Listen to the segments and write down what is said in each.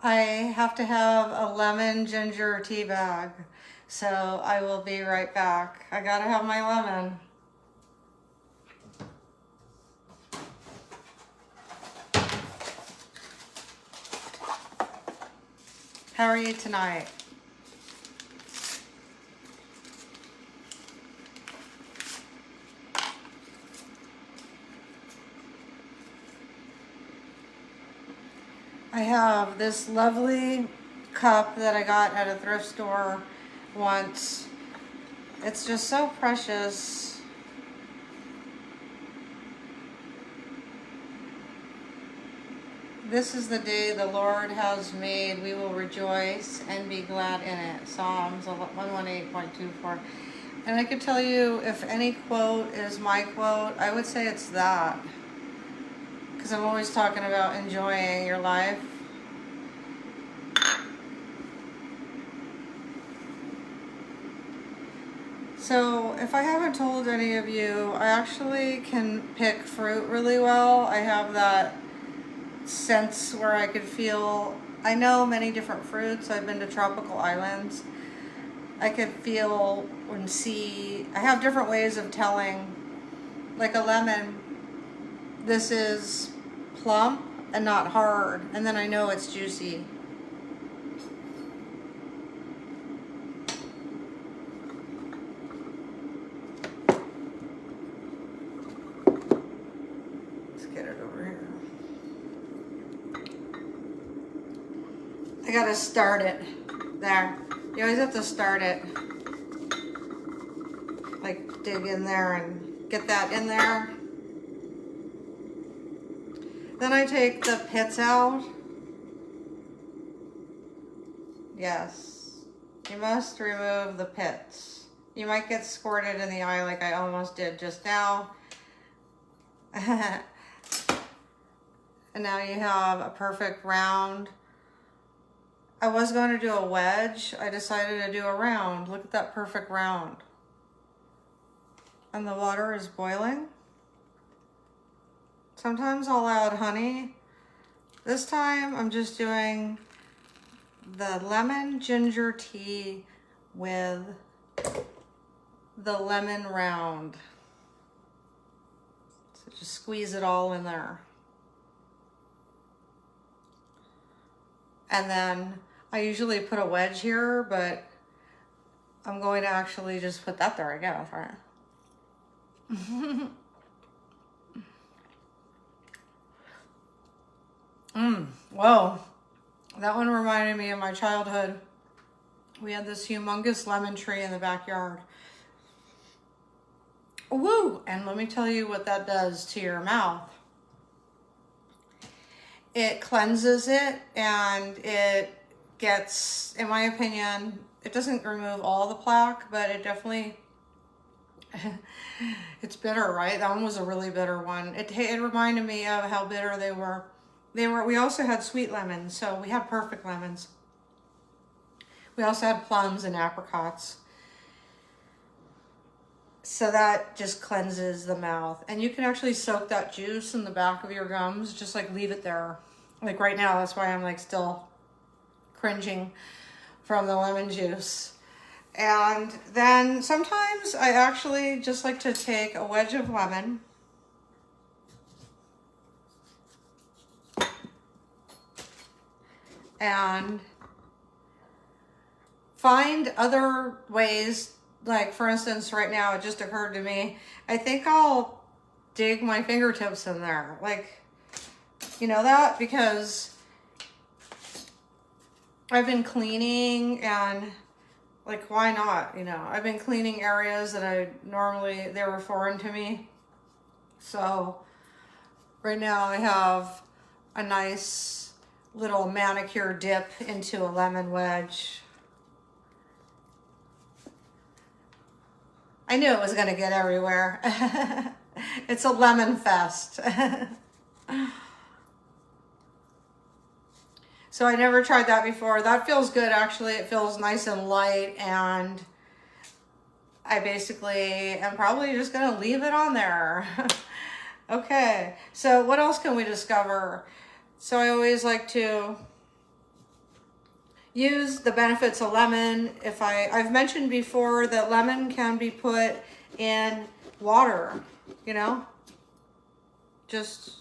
I have to have a lemon ginger tea bag, so I will be right back. I gotta have my lemon. How are you tonight? I have this lovely cup that I got at a thrift store once. It's just so precious. This is the day the Lord has made. We will rejoice and be glad in it. Psalms 118.24. And I could tell you, if any quote is my quote, I would say it's that. Because I'm always talking about enjoying your life. So if I haven't told any of you, I actually can pick fruit really well. I have that sense where I could feel, I know many different fruits. I've been to tropical islands. I could feel and see, I have different ways of telling. Like a lemon, this is plump and not hard, and then I know it's juicy. Let's get it over here. I gotta start it. There. You always have to start it. Like dig in there and get that in there. Then I take the pits out. Yes. You must remove the pits. You might get squirted in the eye like I almost did just now. And now you have a perfect round. I was going to do a wedge. I decided to do a round. Look at that perfect round. And the water is boiling. Sometimes I'll add honey. This time I'm just doing the lemon ginger tea with the lemon round. So just squeeze it all in there. And then I usually put a wedge here, but I'm going to actually just put that there, I guess, right? Whoa. That one reminded me of my childhood. We had this humongous lemon tree in the backyard. Woo! And let me tell you what that does to your mouth. It cleanses it, and it gets, in my opinion, it doesn't remove all the plaque, but it definitely, it's bitter, right? That one was a really bitter one. It reminded me of how bitter they were. We also had sweet lemons, so we had perfect lemons. We also had plums and apricots. So that just cleanses the mouth. And you can actually soak that juice in the back of your gums, just like leave it there. Like right now, that's why I'm like still cringing from the lemon juice. And then sometimes I actually just like to take a wedge of lemon and find other ways. Like for instance, right now it just occurred to me, I think I'll dig my fingertips in there. Like, you know that? Because I've been cleaning and like, why not? You know, I've been cleaning areas that they were foreign to me. So right now I have a nice little manicure dip into a lemon wedge. I knew it was gonna get everywhere. It's a lemon fest. So I never tried that before. That feels good, actually. It feels nice and light, and I basically am probably just gonna leave it on there. Okay, so what else can we discover? So I always like to use the benefits of lemon. I've mentioned before that lemon can be put in water, you know, just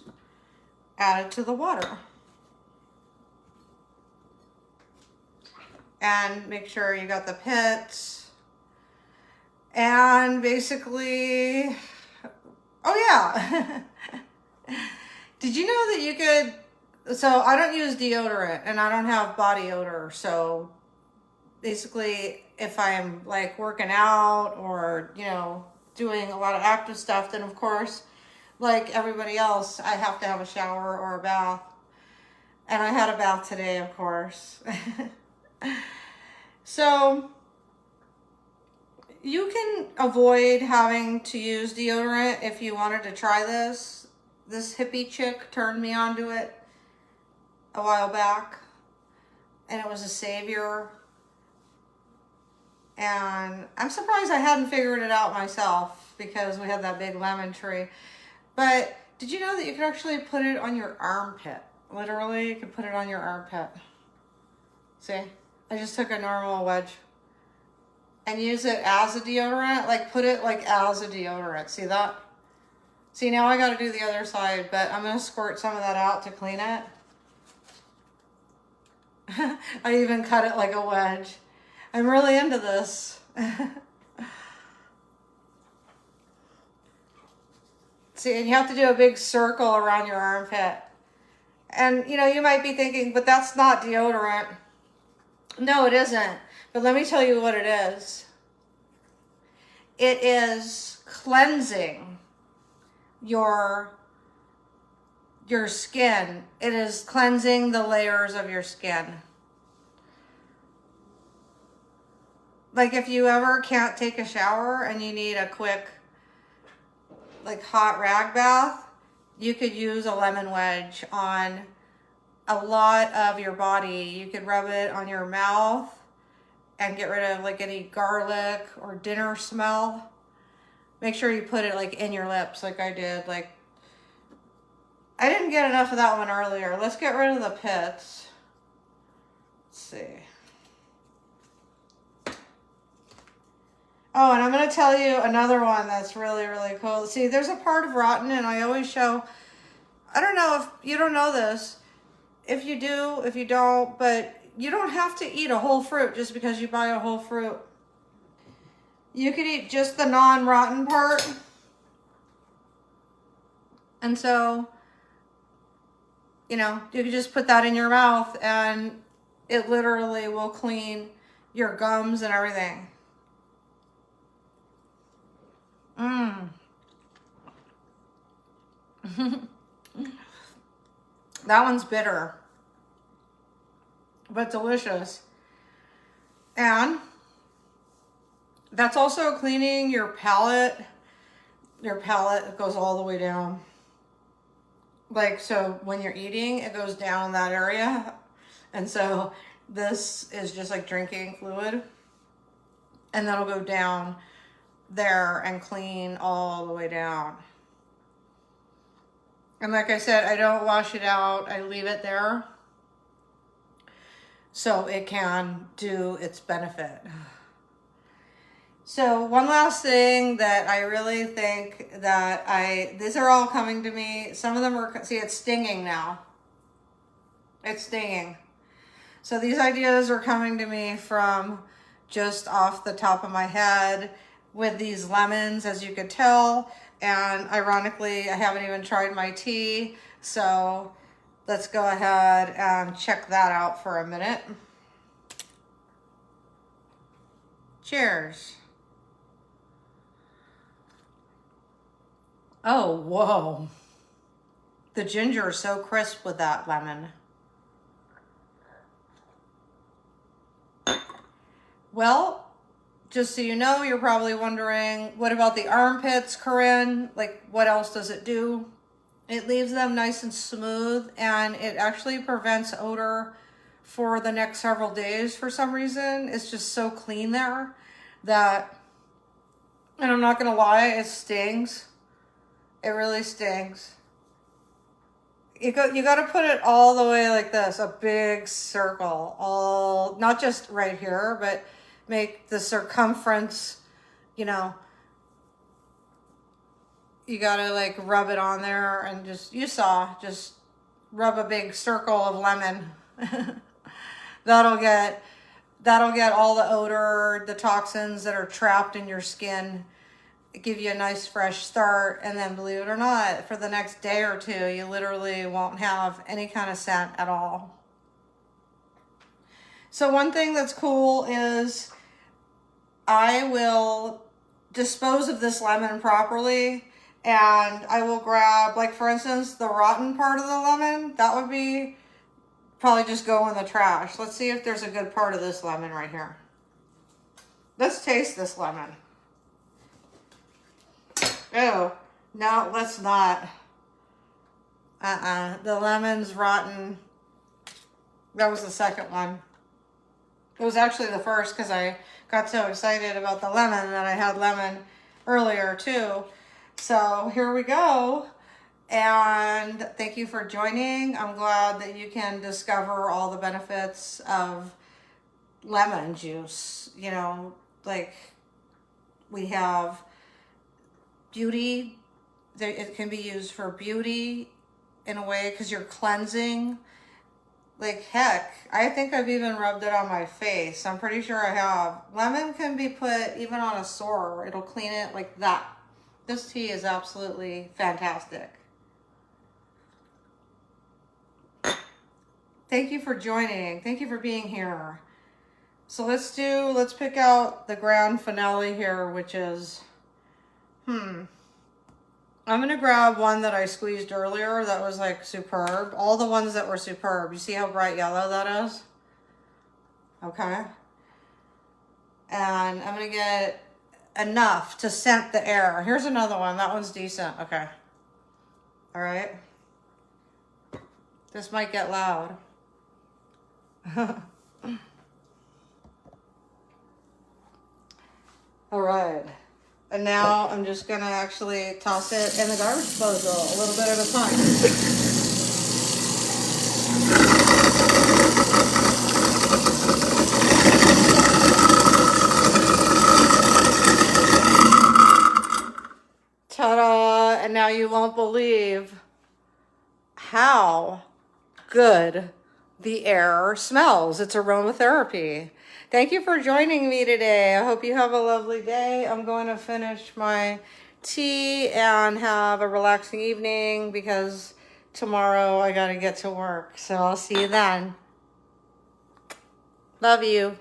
add it to the water. And make sure you got the pits. And basically, oh yeah. Did you know that you could, so I don't use deodorant and I don't have body odor. So basically if I'm like working out or, you know, doing a lot of active stuff, then of course, like everybody else, I have to have a shower or a bath. And I had a bath today, of course. So you can avoid having to use deodorant if you wanted to try this. This hippie chick turned me onto it a while back, and it was a savior. And I'm surprised I hadn't figured it out myself because we had that big lemon tree. But did you know that you could actually put it on your armpit? Literally, you could put it on your armpit. See? I just took a normal wedge and use it as a deodorant. Like, put it like as a deodorant. See that? See, now I got to do the other side, but I'm going to squirt some of that out to clean it. I even cut it like a wedge. I'm really into this. See, and you have to do a big circle around your armpit. And, you know, you might be thinking, but that's not deodorant. No, it isn't. But let me tell you what it is. It is cleansing your skin. It is cleansing the layers of your skin. Like if you ever can't take a shower and you need a quick, like, hot rag bath, you could use a lemon wedge on a lot of your body. You could rub it on your mouth and get rid of like any garlic or dinner smell. Make sure you put it like in your lips like I did. Like, I didn't get enough of that one earlier. Let's get rid of the pits. Let's see. Oh, and I'm going to tell you another one that's really, really cool. See, there's a part of rotten, and I always show, I don't know if you don't know this. If you do, if you don't, but you don't have to eat a whole fruit just because you buy a whole fruit. You could eat just the non-rotten part. And so, you know, you could just put that in your mouth and it literally will clean your gums and everything. That one's bitter, but delicious. And that's also cleaning your palate. Your palate goes all the way down. Like, so when you're eating, it goes down that area. And so this is just like drinking fluid. And that'll go down there and clean all the way down. And like I said, I don't wash it out. I leave it there so it can do its benefit. So one last thing that I really think that these are all coming to me. Some of them are, see, it's stinging now. It's stinging. So these ideas are coming to me from just off the top of my head with these lemons, as you could tell. And ironically, I haven't even tried my tea. So let's go ahead and check that out for a minute. Cheers. Oh, whoa. The ginger is so crisp with that lemon. Well, just so you know, you're probably wondering, what about the armpits, Corin? Like, what else does it do? It leaves them nice and smooth, and it actually prevents odor for the next several days for some reason. It's just so clean there that, and I'm not gonna lie, it stings. It really stings. You got to put it all the way like this, a big circle, all, not just right here, but make the circumference, you know, you got to like rub it on there and just, you saw, just rub a big circle of lemon. That'll get all the odor, the toxins that are trapped in your skin, give you a nice fresh start. And then, believe it or not, for the next day or two, you literally won't have any kind of scent at all. So one thing that's cool is I will dispose of this lemon properly, and I will grab, like for instance, the rotten part of the lemon. That would be probably just go in the trash. Let's see if there's a good part of this lemon right here. Let's taste this lemon. Oh, no, let's not. The lemon's rotten. That was the second one. It was actually the first because I got so excited about the lemon that I had lemon earlier too. So here we go. And thank you for joining. I'm glad that you can discover all the benefits of lemon juice. You know, like we have beauty. It can be used for beauty in a way because you're cleansing. Like heck, I think I've even rubbed it on my face. I'm pretty sure I have. Lemon can be put even on a sore. It'll clean it like that. This tea is absolutely fantastic. Thank you for joining. Thank you for being here. So let's pick out the grand finale here, which is, I'm gonna grab one that I squeezed earlier that was like superb. All the ones that were superb. You see how bright yellow that is? Okay. And I'm gonna get enough to scent the air. Here's another one. That one's decent. Okay. All right. This might get loud. All right. And now I'm just gonna actually toss it in the garbage disposal a little bit at a time. Ta-da! And now you won't believe how good the air smells. It's aromatherapy. Thank you for joining me today. I hope you have a lovely day. I'm going to finish my tea and have a relaxing evening because tomorrow I got to get to work. So I'll see you then. Love you.